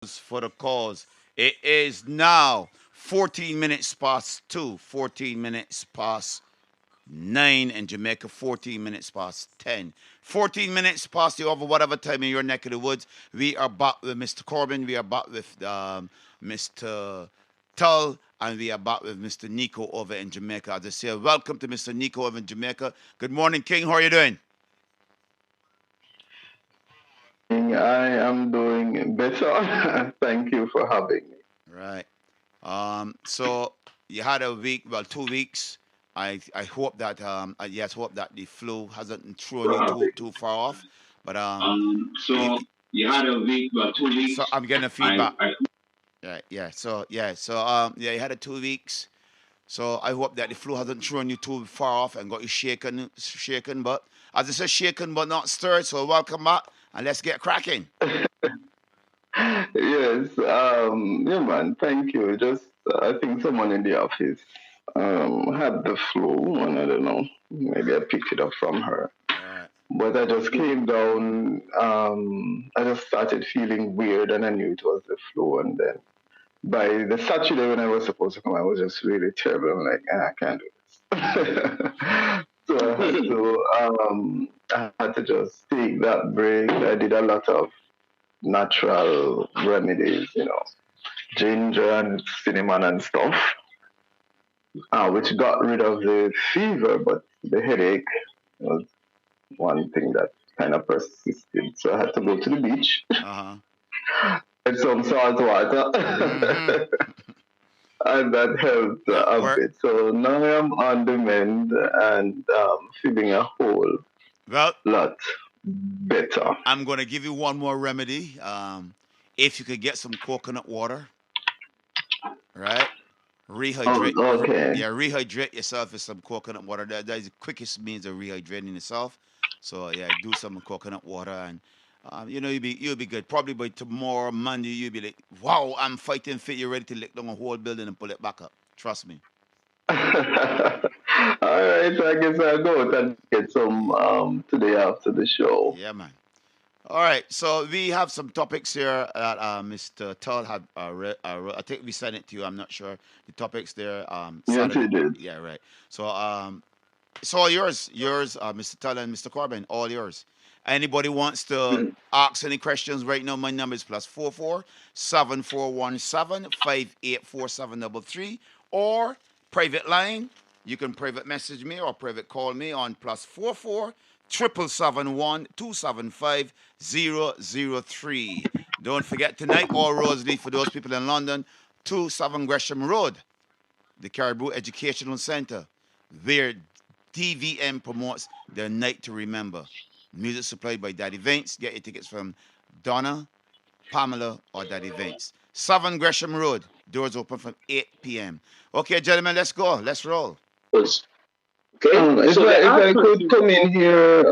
for the cause. It is now 14 minutes past 2, 14 minutes past 9 in Jamaica, 14 minutes past 10. 14 minutes past the over whatever time in your neck of the woods. We are back with Mr. Corbin. We are back with Mr. Tull. And we are back with Mr. Nico over in Jamaica. I just say welcome to Mr. Nico over in Jamaica. Good morning, King. How are you doing? I am doing better. Thank you for having me. Right. So you had a week, well, 2 weeks. I hope that yes, hope that the flu hasn't thrown you too far off. But you, So you had a week, well, 2 weeks. so I'm getting a I, feedback. I Yeah, yeah. Yeah, you had a 2 weeks. So I hope that the flu hasn't thrown you too far off and got you shaken. But as I said, shaken but not stirred. So welcome back and let's get cracking. yes, yeah, man. Thank you. Just I think someone in the office had the flu, and I don't know. Maybe I picked it up from her. All right. But I just came down. I just started feeling weird, and I knew it was the flu. And then by the Saturday when I was supposed to come, I was just really terrible. I'm like, I can't do this. So I had to just take that break. I did a lot of natural remedies, ginger and cinnamon and stuff, which got rid of the fever, but the headache was one thing that kind of persisted. So I had to go to the beach, Uh get some salt huh. water, and that helped Yeah. a Where bit. So now I'm on the mend and feeling a whole well, lot better. I'm gonna give you one more remedy. If you could get some coconut water, right? Oh, Rehydrate. okay. Yeah, rehydrate yourself with some coconut water. That is the quickest means of rehydrating yourself. So yeah, do some coconut water, and you'll be good. Probably by tomorrow, Monday, you'll be like, wow, I'm fighting fit. You're ready to lick down a whole building and pull it back up. Trust me. All right, so I guess I'll go out and get some Yeah, today after the show. yeah, man. All right, so we have some topics here that Mr. Todd had. I think we sent it to you. I'm not sure the topics there. Yes, Saturday. it did. Yeah, right. So it's all yours, Mr. Todd and Mr. Corbin, all yours. Anybody wants to ask any questions right now? My number is +44 7417 584733 or private line. You can private message me or private call me on +44 771 275 003. Don't forget tonight, all roads lead for those people in London to 7 Gresham Road, the Caribou Educational Center, where TVM promotes their Night to Remember. Music supplied by Daddy Vince. Get your tickets from Donna, Pamela, or Daddy Vince. 7 Gresham Road. Doors open from 8 p.m. Okay, gentlemen, let's go. Let's roll. Yes. Okay. If I could come in here,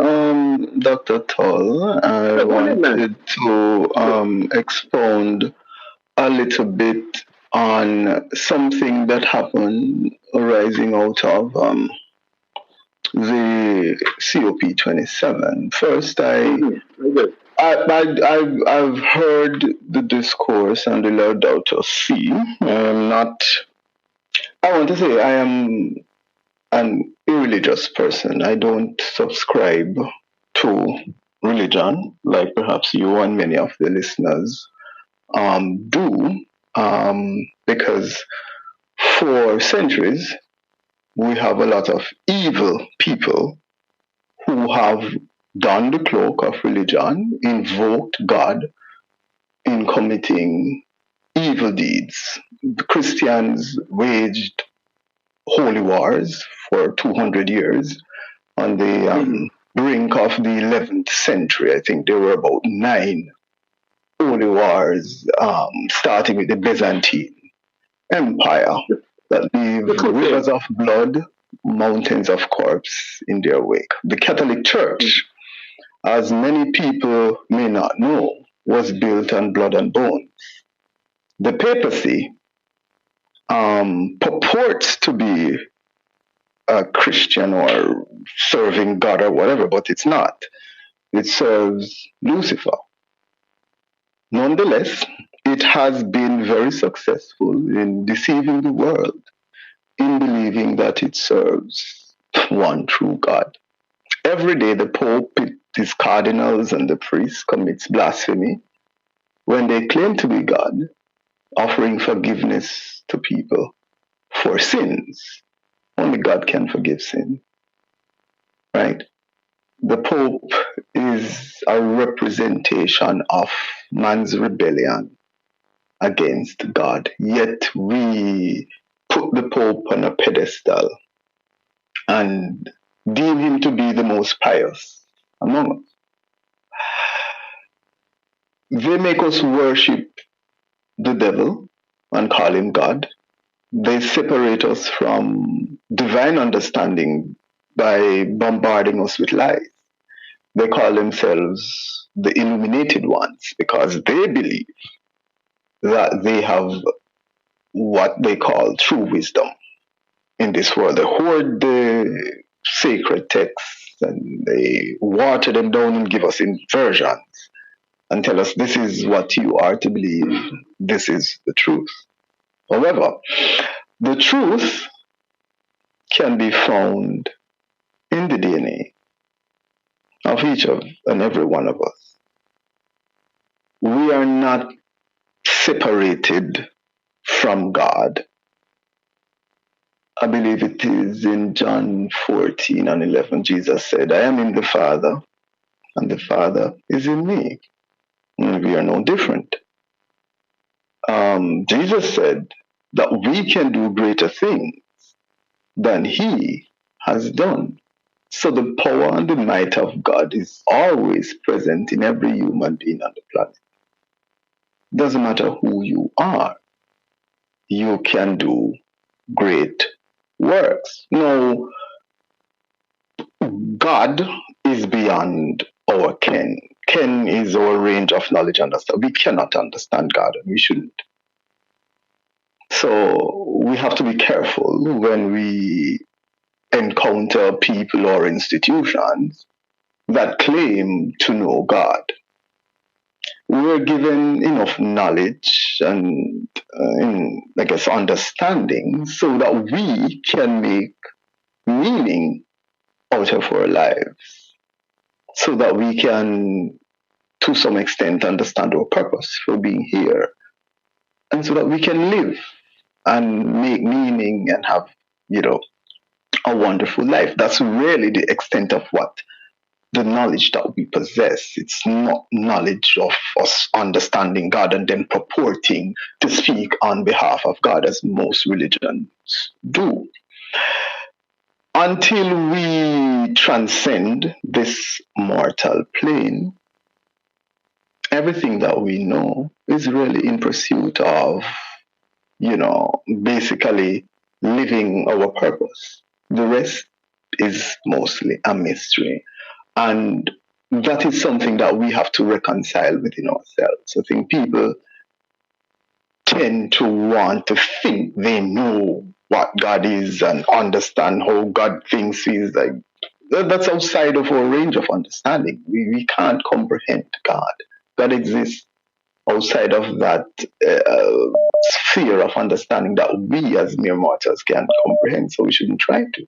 Dr. Toll, I wanted to expound a little bit on something that happened arising out of the COP27. First, I've heard the discourse and the Laudato Si. I'm not. I want to say I am an irreligious person. I don't subscribe to religion like perhaps you and many of the listeners do, because for centuries we have a lot of evil people who have donned the cloak of religion, invoked God in committing evil deeds. The Christians waged holy wars for 200 years on the brink of the 11th century. I think there were about 9 holy wars, starting with the Byzantine Empire that leave rivers of blood, mountains of corpse in their wake. The Catholic Church, as many people may not know, was built on blood and bone. The papacy purports to be a Christian or serving God or whatever, but it's not. It serves Lucifer. Nonetheless, it has been very successful in deceiving the world, in believing that it serves one true God. Every day, the Pope, his cardinals, and the priests commits blasphemy when they claim to be God, offering forgiveness to people for sins. Only God can forgive sin, right? The Pope is a representation of man's rebellion against God. Yet we put the Pope on a pedestal and deem him to be the most pious among us. They make us worship the devil and call him God. They separate us from divine understanding by bombarding us with lies. They call themselves the illuminated ones because they believe that they have what they call true wisdom in this world. They hoard the sacred texts and they water them down and give us inversions and tell us this is what you are to believe, this is the truth. However, the truth can be found in the DNA of each of and every one of us. We are not separated from God. I believe it is in John 14 and 11, Jesus said, I am in the Father, and the Father is in me. And we are no different. Jesus said that we can do greater things than he has done. So the power and the might of God is always present in every human being on the planet. Doesn't matter who you are, you can do great works. No, God is beyond our ken. Ken is our range of knowledge and understanding. We cannot understand God and we shouldn't. So we have to be careful when we encounter people or institutions that claim to know God. We're given enough knowledge and, understanding so that we can make meaning out of our lives, so that we can, to some extent, understand our purpose for being here, and so that we can live and make meaning and have, a wonderful life. That's really the extent of what the knowledge that we possess. It's not knowledge of us understanding God and then purporting to speak on behalf of God as most religions do. Until we transcend this mortal plane, everything that we know is really in pursuit of, basically living our purpose. The rest is mostly a mystery. And that is something that we have to reconcile within ourselves. I think people tend to want to think they know what God is and understand how God thinks is. Like, that's outside of our range of understanding. We can't comprehend God. God exists outside of that sphere of understanding that we as mere mortals can comprehend. So we shouldn't try to,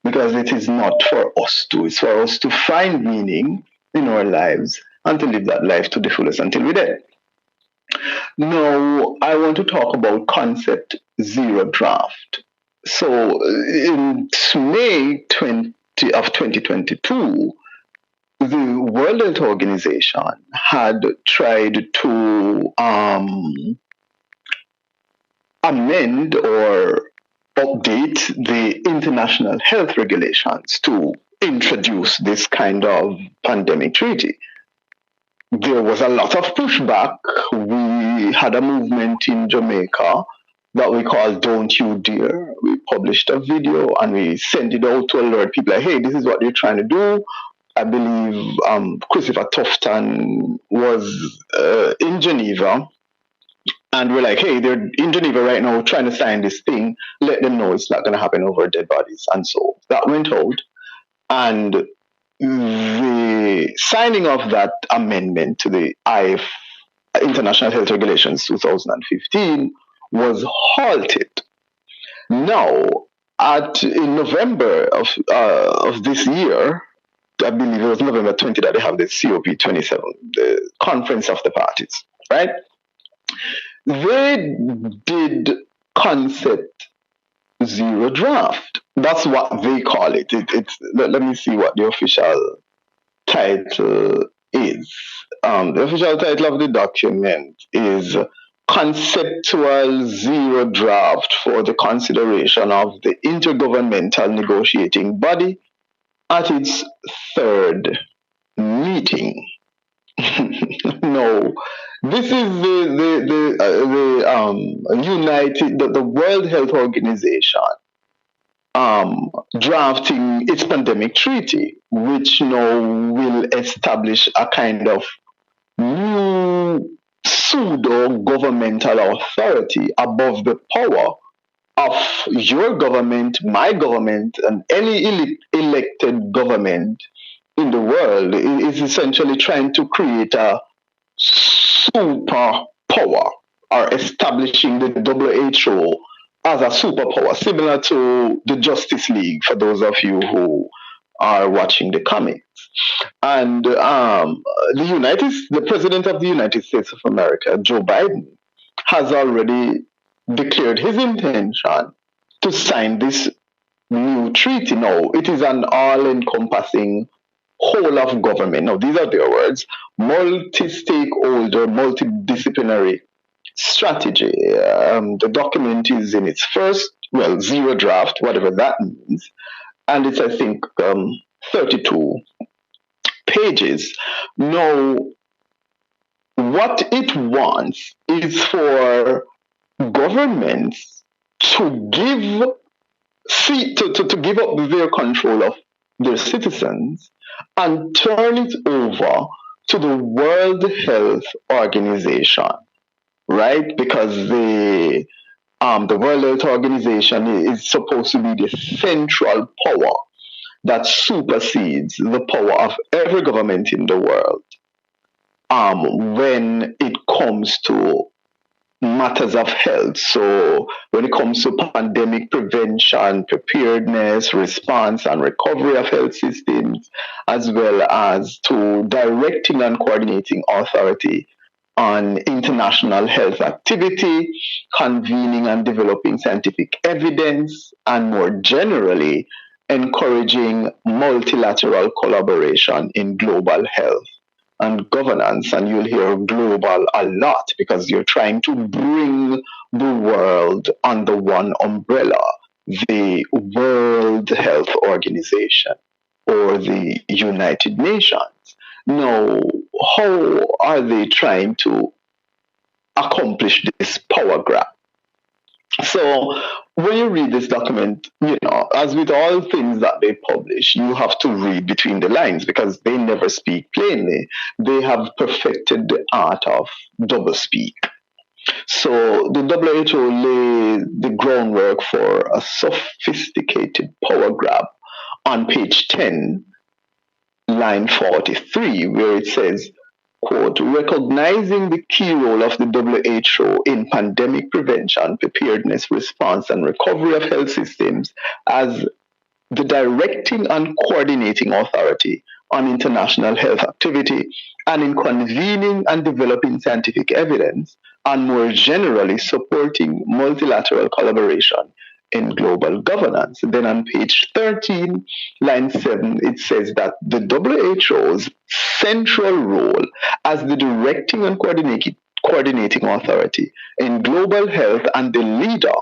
because it is not for us to. It's for us to find meaning in our lives and to live that life to the fullest until we're dead. Now, I want to talk about concept zero draft. So, in May 2022, the World Health Organization had tried to amend or update the international health regulations to introduce this kind of pandemic treaty. There was a lot of pushback. We had a movement in Jamaica that we called Don't You Dare. We published a video and we sent it out to alert people like, hey, this is what you're trying to do. I believe Christopher Tufton was in Geneva, and we're like, hey, they're in Geneva right now trying to sign this thing. Let them know it's not going to happen over dead bodies. And so that went out. And the signing of that amendment to the International Health Regulations 2015 was halted. Now, in November of this year, I believe it was November 20 that they have the COP27, the Conference of the Parties, right? They did concept zero draft. That's what they call it. Let me see what the official title is. The official title of the document is Conceptual Zero Draft for the Consideration of the Intergovernmental Negotiating Body at its third meeting. No, this is the World Health Organization drafting its pandemic treaty, which now will establish a kind of new pseudo governmental authority above the power of your government, my government, and any elected government in the world. It is essentially trying to create a superpower or establishing the WHO as a superpower, similar to the Justice League, for those of you who are watching the comics. And the president of the United States of America, Joe Biden, has already declared his intention to sign this new treaty. Now, it is an all-encompassing whole of government. Now, these are their words: multi-stakeholder, multidisciplinary strategy. The document is in its first, zero draft, whatever that means, and it's, I think, 32 pages. Now, what it wants is for governments to give to give up their control of their citizens and turn it over to the World Health Organization, right? Because the World Health Organization is supposed to be the central power that supersedes the power of every government in the world when it comes to matters of health. So when it comes to pandemic prevention, preparedness, response, and recovery of health systems, as well as to directing and coordinating authority on international health activity, convening and developing scientific evidence, and more generally, encouraging multilateral collaboration in global health and governance. And you'll hear global a lot because you're trying to bring the world under one umbrella, the World Health Organization or the United Nations. Now, how are they trying to accomplish this power grab? So when you read this document, as with all things that they publish, you have to read between the lines because they never speak plainly. They have perfected the art of doublespeak. So the WHO laid the groundwork for a sophisticated power grab on page 10, line 43, where it says, quote, recognizing the key role of the WHO in pandemic prevention, preparedness, response, and recovery of health systems as the directing and coordinating authority on international health activity and in convening and developing scientific evidence and more generally supporting multilateral collaboration in global governance. Then on page 13, line 7, it says that the WHO's central role as the directing and coordinating authority in global health and the leader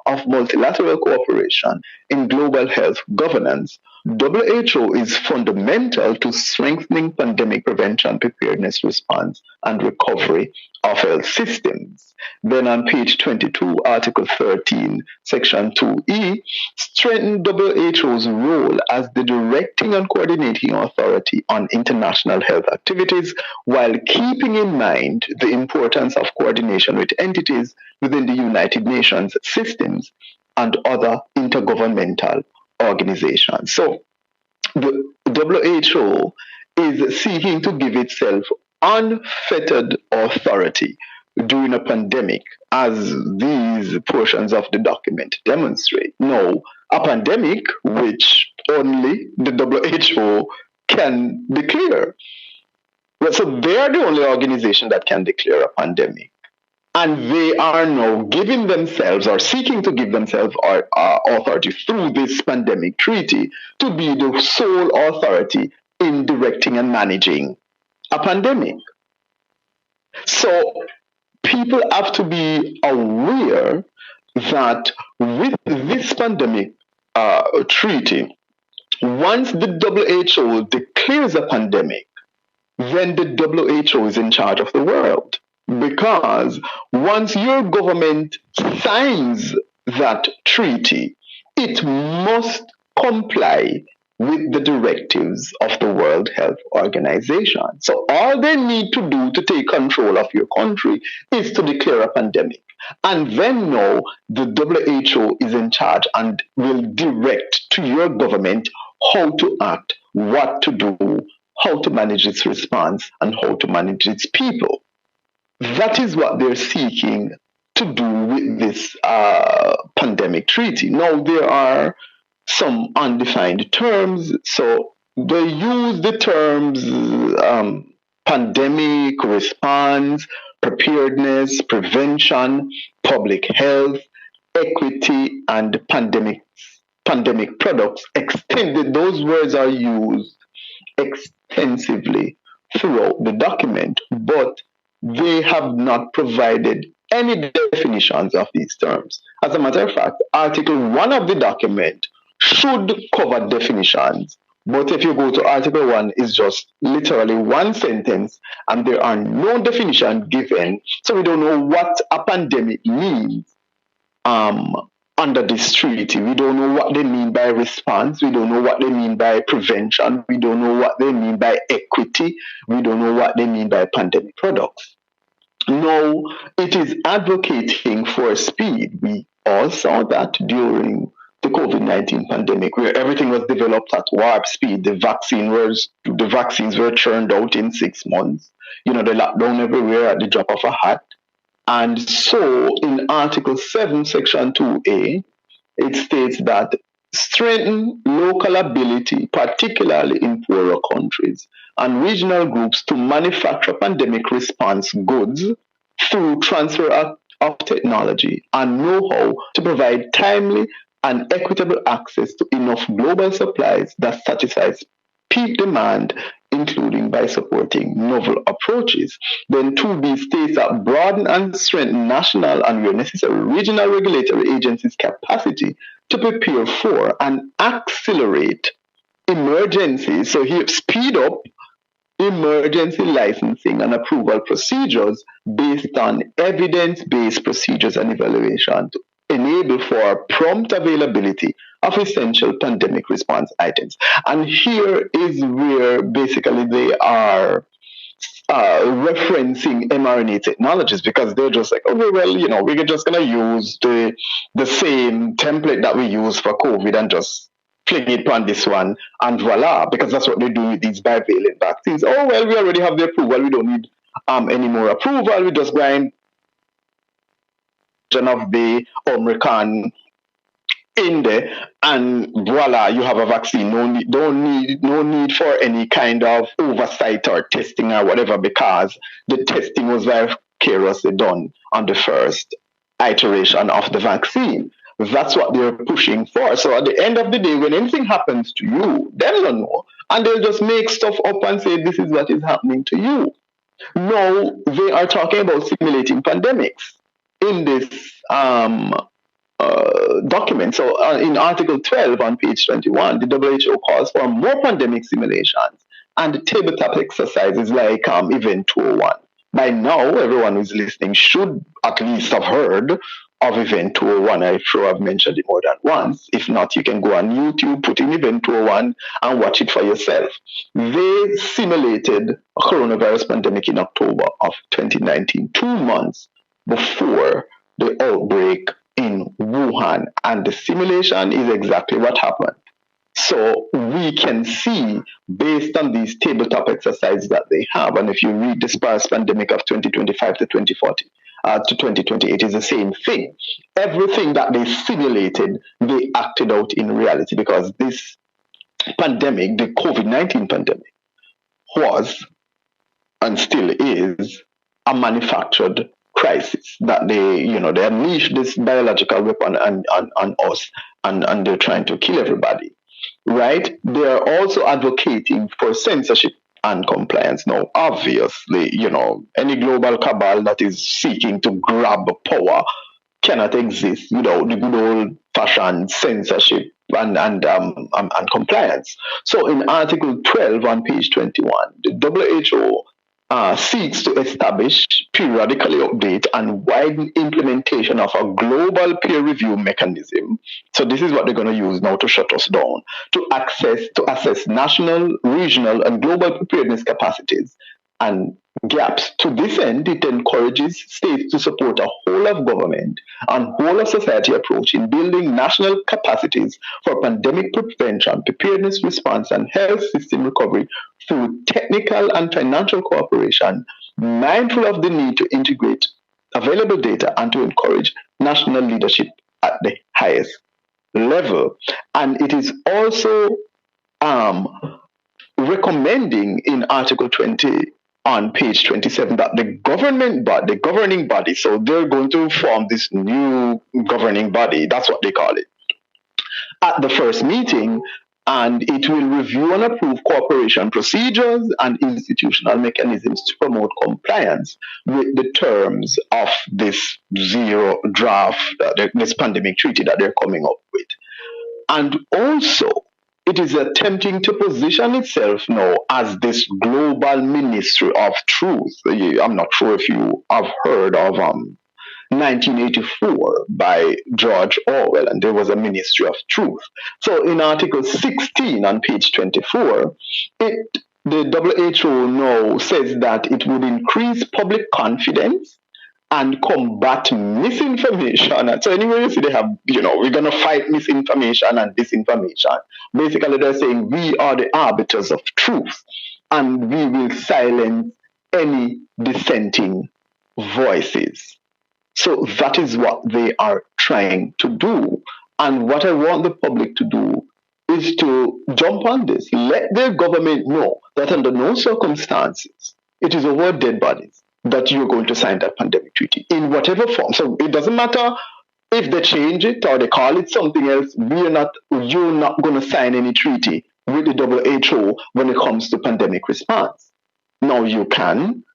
of multilateral cooperation in global health governance, WHO is fundamental to strengthening pandemic prevention, preparedness, response, and recovery of health systems. Then on page 22, Article 13, Section 2E, strengthen WHO's role as the directing and coordinating authority on international health activities while keeping in mind the importance of coordination with entities within the United Nations systems and other intergovernmental organizations. So the WHO is seeking to give itself unfettered authority during a pandemic, as these portions of the document demonstrate. No, a pandemic which only the WHO can declare. Well, so they are the only organization that can declare a pandemic. And they are now giving themselves or seeking to give themselves authority through this pandemic treaty to be the sole authority in directing and managing a pandemic. So people have to be aware that with this pandemic treaty, once the WHO declares a pandemic, then the WHO is in charge of the world. Because once your government signs that treaty, it must comply with the directives of the World Health Organization. So all they need to do to take control of your country is to declare a pandemic. And then now the WHO is in charge and will direct to your government how to act, what to do, how to manage its response, and how to manage its people. That is what they're seeking to do with this pandemic treaty. Now, there are some undefined terms, so they use the terms pandemic, response, preparedness, prevention, public health, equity, and pandemic products extended. Those words are used extensively throughout the document, but they have not provided any definitions of these terms. As a matter of fact, Article 1 of the document should cover definitions, but if you go to Article 1, it's just literally one sentence and there are no definitions given, so we don't know what a pandemic means under this treaty. We don't know what they mean by response. We don't know what they mean by prevention. We don't know what they mean by equity. We don't know what they mean by pandemic products. No, it is advocating for speed. We all saw that during the COVID-19 pandemic, where everything was developed at warp speed. The vaccines were churned out in 6 months. The lockdown everywhere at the drop of a hat. And so in Article 7, Section 2A, it states that strengthen local ability, particularly in poorer countries, and regional groups to manufacture pandemic response goods through transfer of technology and know-how to provide timely and equitable access to enough global supplies that satisfies peak demand, including by supporting novel approaches. Then 2B states that broaden and strengthen national and, where necessary, regional regulatory agencies' capacity to prepare for and accelerate emergencies. So here, speed up emergency licensing and approval procedures based on evidence-based procedures and evaluation to enable for prompt availability of essential pandemic response items. And here is where basically they are referencing mRNA technologies, because they're just like, okay, well, we're just going to use the same template that we use for COVID and just fling it on this one, and voila, because that's what they do with these bivalent vaccines. Oh, well, we already have the approval. We don't need any more approval. We just grind of the Omicron in there, and voila, you have a vaccine. No need for any kind of oversight or testing or whatever, because the testing was vicariously done on the first iteration of the vaccine. That's what they're pushing for. So at the end of the day, when anything happens to you, they'll not know, and they'll just make stuff up and say this is what is happening to you. No, they are talking about simulating pandemics in this document. So in Article 12 on page 21, the WHO calls for more pandemic simulations and tabletop exercises like Event 201. By now, everyone who's listening should at least have heard of Event 201. I'm sure I've mentioned it more than once. If not, you can go on YouTube, put in Event 201 and watch it for yourself. They simulated a coronavirus pandemic in October of 2019, 2 months before the outbreak in Wuhan. And the simulation is exactly what happened. So we can see, based on these tabletop exercises that they have, and if you read the SPARS pandemic of 2025 to 2040 to 2020, it is the same thing. Everything that they simulated, they acted out in reality, because this pandemic, the COVID-19 pandemic, was and still is a manufactured crisis that they unleashed this biological weapon on us, and they're trying to kill everybody, right? They are also advocating for censorship and compliance. Now, obviously, any global cabal that is seeking to grab power cannot exist without the good old fashioned censorship and compliance. So, in Article 12 on page 21, the WHO seeks to establish, periodically update, and widen implementation of a global peer review mechanism. So this is what they're going to use now to shut us down, to assess national, regional, and global preparedness capacities and gaps. To this end, it encourages states to support a whole of government and whole of society approach in building national capacities for pandemic prevention, preparedness response, and health system recovery through technical and financial cooperation, mindful of the need to integrate available data and to encourage national leadership at the highest level. And it is also recommending in Article 20 on page 27 that the governing body, so they're going to form this new governing body, that's what they call it, at the first meeting, and it will review and approve cooperation procedures and institutional mechanisms to promote compliance with the terms of this zero draft, this pandemic treaty that they're coming up with. And also, it is attempting to position itself now as this global ministry of truth. I'm not sure if you have heard of 1984 by George Orwell, and there was a ministry of truth. So in Article 16 on page 24, the WHO now says that it would increase public confidence and combat misinformation. And so anywhere you see they have, we're going to fight misinformation and disinformation. Basically, they're saying we are the arbiters of truth, and we will silence any dissenting voices. So that is what they are trying to do. And what I want the public to do is to jump on this. Let their government know that under no circumstances it is over dead bodies that you're going to sign that pandemic treaty in whatever form. So it doesn't matter if they change it or they call it something else. You're not going to sign any treaty with the WHO when it comes to pandemic response. Now you can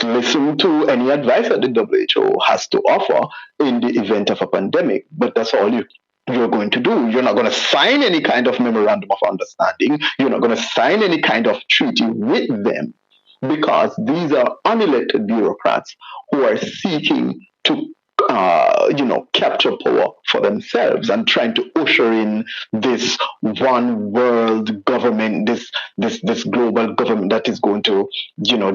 listen to any advice that the WHO has to offer in the event of a pandemic, but that's all you're going to do. You're not going to sign any kind of memorandum of understanding. You're not going to sign any kind of treaty with them, because these are unelected bureaucrats who are seeking to capture power for themselves and trying to usher in this one world government, this global government that is going to,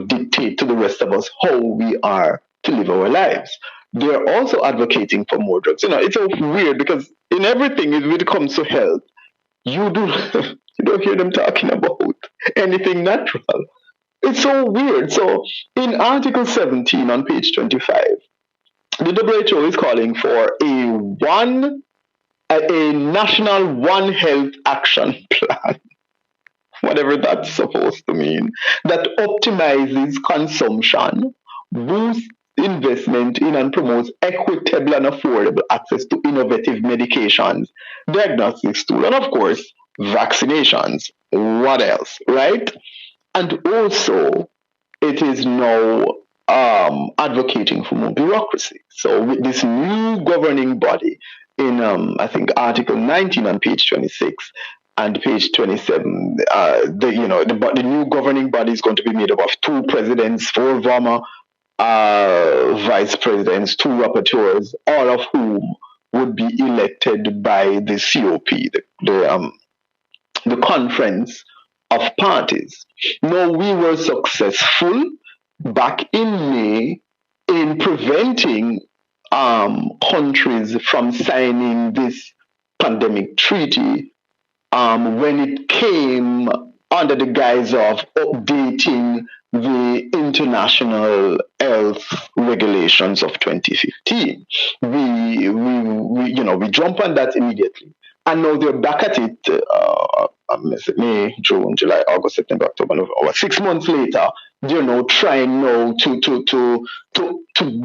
dictate to the rest of us how we are to live our lives. They're also advocating for more drugs. It's so weird because in everything, when it comes to health, you don't hear them talking about anything natural. It's so weird. So in Article 17 on page 25, the WHO is calling for a national One Health action plan, whatever that's supposed to mean, that optimizes consumption, boosts investment in and promotes equitable and affordable access to innovative medications, diagnostics tools, and of course, vaccinations. What else, right? And also, it is now advocating for more bureaucracy. So with this new governing body in, I think, Article 19 on page 26 and page 27, the new governing body is going to be made up of 2 presidents, 4 former vice presidents, 2 rapporteurs, all of whom would be elected by the COP, the Conference of Parties. Now, we were successful back in May in preventing countries from signing this pandemic treaty when it came under the guise of updating the international health regulations of 2015. We jump on that immediately. And now they're back at it, May, June, July, August, September, October, November. 6 months later, they're now trying now to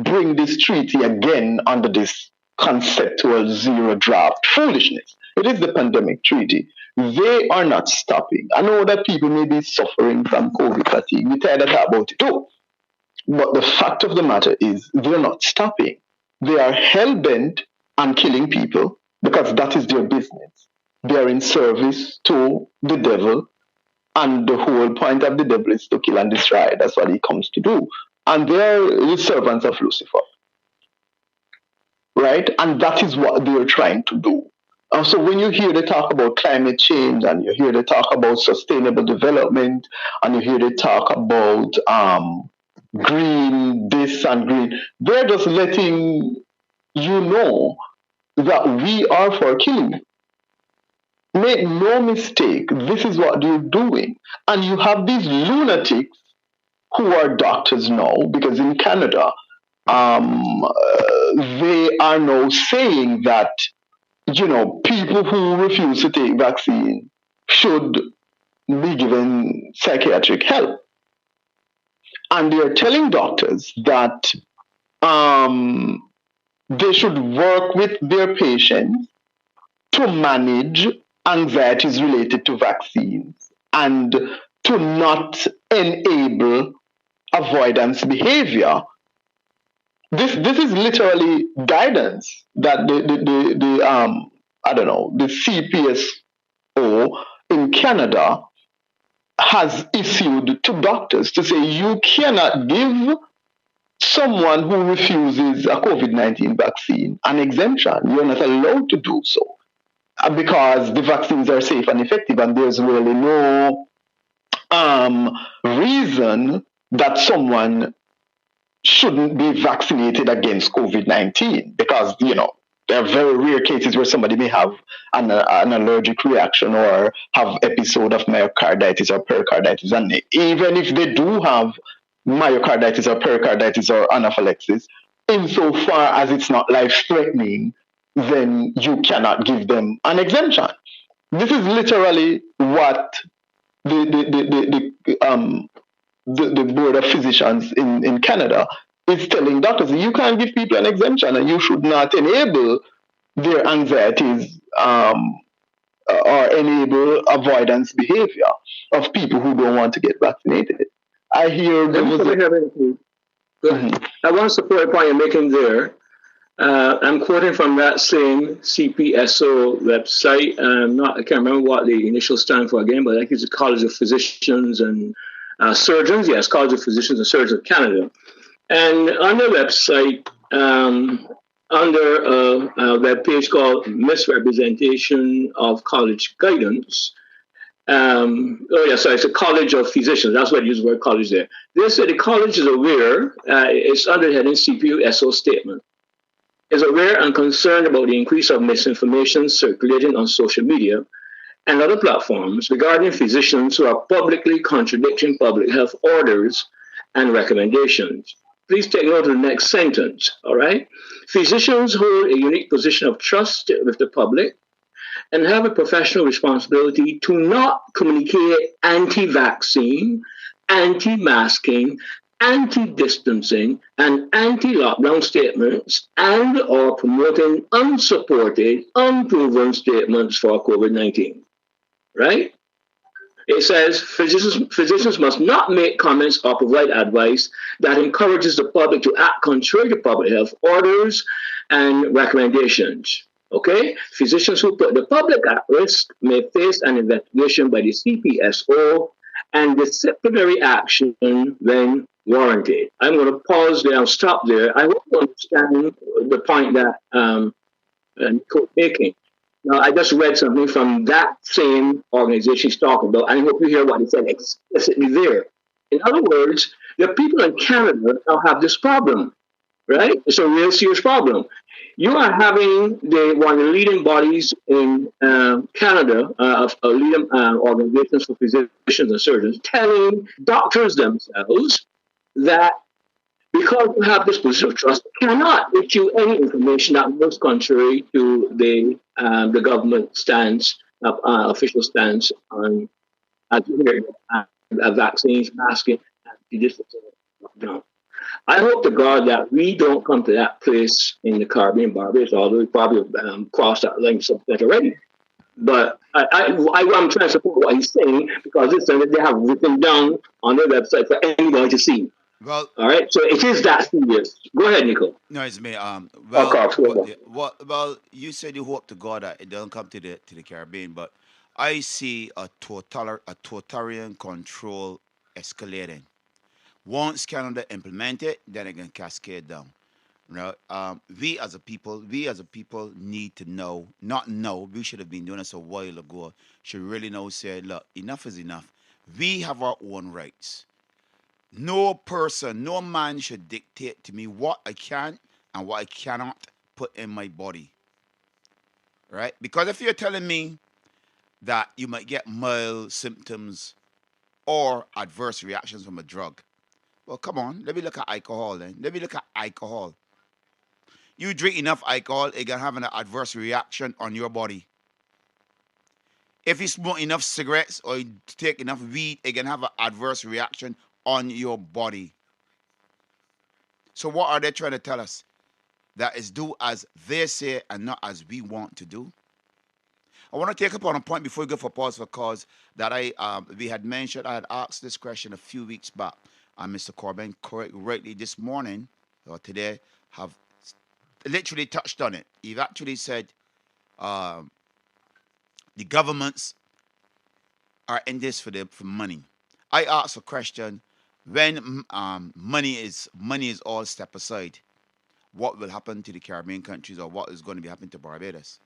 bring this treaty again under this conceptual zero draft foolishness. It is the pandemic treaty. They are not stopping. I know that people may be suffering from COVID fatigue. We tired of talk about it too. But the fact of the matter is, they're not stopping. They are hell bent on killing people because that is their business. They are in service to the devil, and the whole point of the devil is to kill and destroy. That's what he comes to do. And they are the servants of Lucifer, right? And that is what they are trying to do. So when you hear they talk about climate change, and you hear they talk about sustainable development, and you hear they talk about green this and green, they're just letting you know that we are for killing you. Make no mistake, this is what you're doing. And you have these lunatics who are doctors now, because in Canada, they are now saying that people who refuse to take vaccine should be given psychiatric help. And they are telling doctors that they should work with their patients to manage anxieties related to vaccines and to not enable avoidance behavior. This is literally guidance that the CPSO in Canada has issued to doctors to say you cannot give someone who refuses a COVID-19 vaccine an exemption. You're not allowed to do so because the vaccines are safe and effective, and there's really no reason that someone shouldn't be vaccinated against COVID-19, because there are very rare cases where somebody may have an allergic reaction or have episode of myocarditis or pericarditis, and even if they do have myocarditis or pericarditis or anaphylaxis, insofar as it's not life-threatening, then you cannot give them an exemption. This is literally what the Board of Physicians in Canada is telling doctors. You can't give people an exemption, and you should not enable their anxieties or enable avoidance behavior of people who don't want to get vaccinated. I hear there was I want to support the point you're making there. I'm quoting from that same CPSO website. I can't remember what the initials stand for again, but I think it's the College of Physicians and Surgeons. Yes, College of Physicians and Surgeons of Canada. And on their website, under a web page called Misrepresentation of College Guidance. It's a College of Physicians. That's why I use the word college there. They say the college is aware, it's under the heading CPSO statement, is aware and concerned about the increase of misinformation circulating on social media and other platforms regarding physicians who are publicly contradicting public health orders and recommendations. Please take note of the next sentence, all right? Physicians hold a unique position of trust with the public and have a professional responsibility to not communicate anti-vaccine, anti-masking, anti-distancing, and anti-lockdown statements and or promoting unsupported, unproven statements for COVID-19, right? It says physicians must not make comments or provide advice that encourages the public to act contrary to public health orders and recommendations. Okay? Physicians who put the public at risk may face an investigation by the CPSO and disciplinary action when warranted. I'm going to pause there and stop there. I hope you understand the point that Nico's making. Now, I just read something from that same organization he's talking about, and I hope you hear what he said explicitly there. In other words, the people in Canada now have this problem. right? It's a real serious problem. You are having one of the leading bodies in Canada, of leading organizations for physicians and surgeons, telling doctors themselves that because you have this position of trust, cannot issue any information that goes contrary to the government stance, official stance on vaccines, masking, and judicial lockdown. I hope to God that we don't come to that place in the Caribbean, Barbados, although we probably crossed that line something already. But I'm trying to support what he's saying because it's something they have written down on their website for anybody to see. Well, All right, so it is that serious. Go ahead, Nico. no, it's me. Okay, Well, you said you hope to God that it doesn't come to the Caribbean, but I see a totalitarian control escalating. Once Canada implement it, then it can cascade down. You know, we as a people need to know, not know. We should have been doing this a while ago. Should really know. Say, look, enough is enough. We have our own rights. No person, no man should dictate to me what I can and what I cannot put in my body. Right? Because if you're telling me that you might get mild symptoms or adverse reactions from a drug, well, come on. Let me look at alcohol then. Let me look at alcohol. You drink enough alcohol, it can have an adverse reaction on your body. If you smoke enough cigarettes or you take enough weed, it can have an adverse reaction on your body. So what are they trying to tell us? That is do as they say and not as we want to do. I want to take up on a point before we go for pause for cause that we had mentioned. I had asked this question a few weeks back, and Mr. Corbin rightly this morning or today have literally touched on it. He actually said um, the governments are in this for money. I asked a question: when money is all step aside, what will happen to the Caribbean countries, or what is going to be happening to Barbados?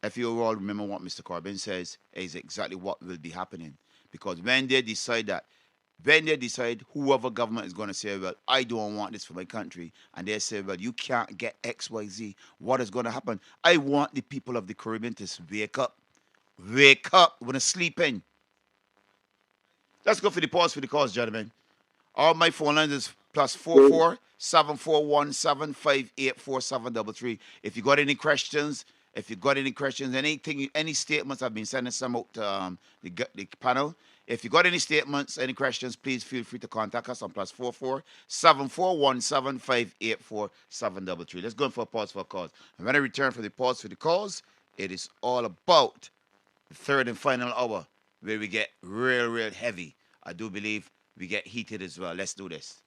If you all remember what Mr. Corbin says, is exactly what will be happening. Because when they decide whoever government is going to say, well, I don't want this for my country, and they say, well, you can't get XYZ, what is going to happen? I want the people of the Caribbean to wake up, when they're sleeping. Let's go for the pause for the cause, gentlemen. All my phone lines is plus 44 7417584733. If you got any questions, any statements, I've been sending some out to the panel. If you got any statements, any questions, please feel free to contact us on plus 44 7417584733. Let's go for a pause for a cause. And when I return for the pause for the cause, it is all about the third and final hour where we get real heavy. I do believe we get heated as well. Let's do this.